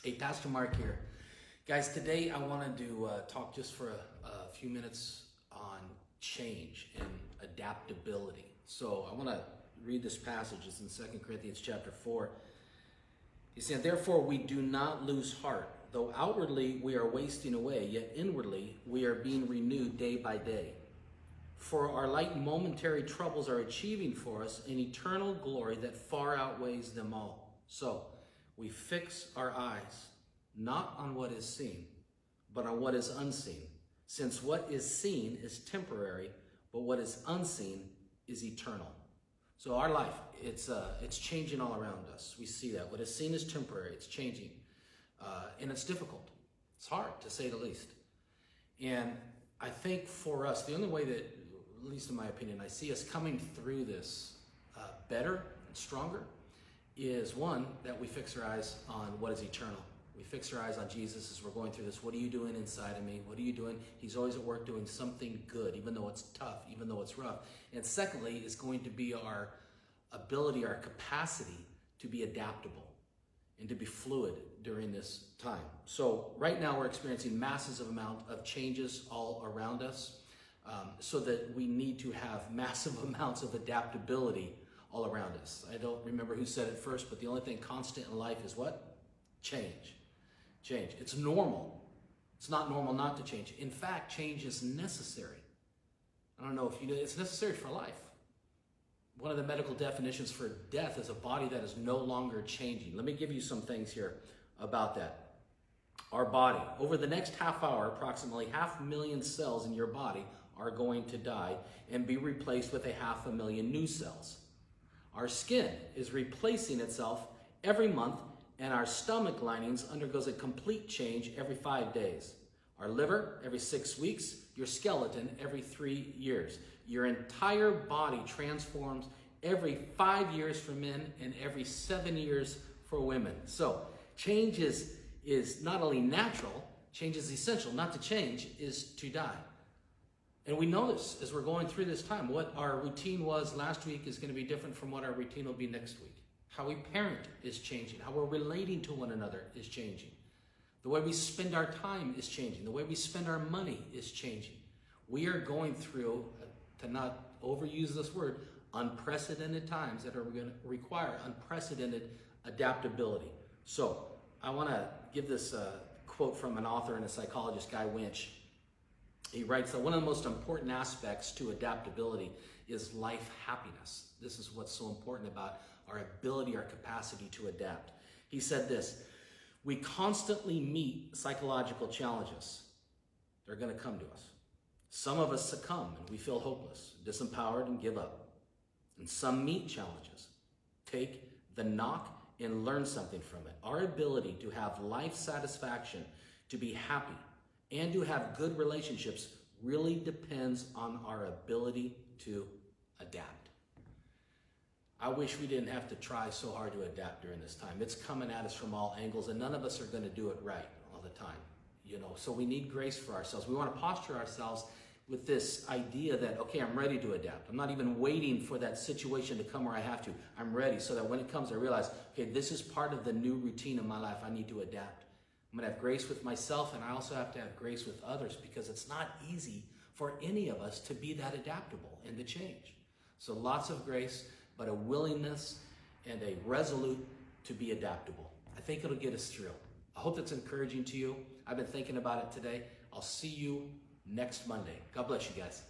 Hey, Pastor Mark here. Guys, today I wanted to talk just for a few minutes on change and adaptability. So I want to read this passage. It's in 2 Corinthians chapter 4. He said, "Therefore we do not lose heart. Though outwardly we are wasting away, yet inwardly we are being renewed day by day. For our light momentary troubles are achieving for us an eternal glory that far outweighs them all. So we fix our eyes not on what is seen, but on what is unseen. Since what is seen is temporary, but what is unseen is eternal." So our life, it's changing all around us. We see that. What is seen is temporary. It's changing. And it's difficult. It's hard, to say the least. And I think for us, the only way that, at least in my opinion, I see us coming through this better and stronger is, one, that we fix our eyes on what is eternal. We fix our eyes on Jesus as we're going through this. What are you doing inside of me? What are you doing? He's always at work doing something good, even though it's tough, even though it's rough. And secondly, is going to be our ability, our capacity to be adaptable and to be fluid during this time. So right now we're experiencing massive amount of changes all around us, so that we need to have massive amounts of adaptability all around us. I don't remember who said it first, but the only thing constant in life is what? Change. Change. It's normal. It's not normal not to change. In fact, change is necessary. I don't know if you know, it's necessary for life. One of the medical definitions for death is a body that is no longer changing. Let me give you some things here about that. Our body, over the next half hour, approximately 500,000 cells in your body are going to die and be replaced with 500,000 new cells. Our skin is replacing itself every month, and our stomach linings undergoes a complete change every 5 days. Our liver every 6 weeks, your skeleton every 3 years. Your entire body transforms every 5 years for men and every 7 years for women. So change is not only natural, change is essential. Not to change is to die. And we know this as we're going through this time. What our routine was last week is going to be different from what our routine will be next week. How we parent is changing. How we're relating to one another is changing. The way we spend our time is changing. The way we spend our money is changing. We are going through, to not overuse this word, unprecedented times that are going to require unprecedented adaptability. So I want to give this quote from an author and a psychologist, Guy Winch. He writes that one of the most important aspects to adaptability is life happiness. This is what's so important about our ability, our capacity to adapt. He said this: "We constantly meet psychological challenges. They're going to come to us. Some of us succumb and we feel hopeless, disempowered, and give up. And some meet challenges, take the knock, and learn something from it. Our ability to have life satisfaction, to be happy, and to have good relationships really depends on our ability to adapt." I wish we didn't have to try so hard to adapt during this time. It's coming at us from all angles, and none of us are going to do it right all the time. So we need grace for ourselves. We want to posture ourselves with this idea that, okay, I'm ready to adapt. I'm not even waiting for that situation to come where I have to. I'm ready, so that when it comes, I realize, okay, this is part of the new routine of my life. I need to adapt. I'm going to have grace with myself, and I also have to have grace with others, because it's not easy for any of us to be that adaptable and to change. So lots of grace, but a willingness and a resolute to be adaptable. I think it'll get us through. I hope that's encouraging to you. I've been thinking about it today. I'll see you next Monday. God bless you guys.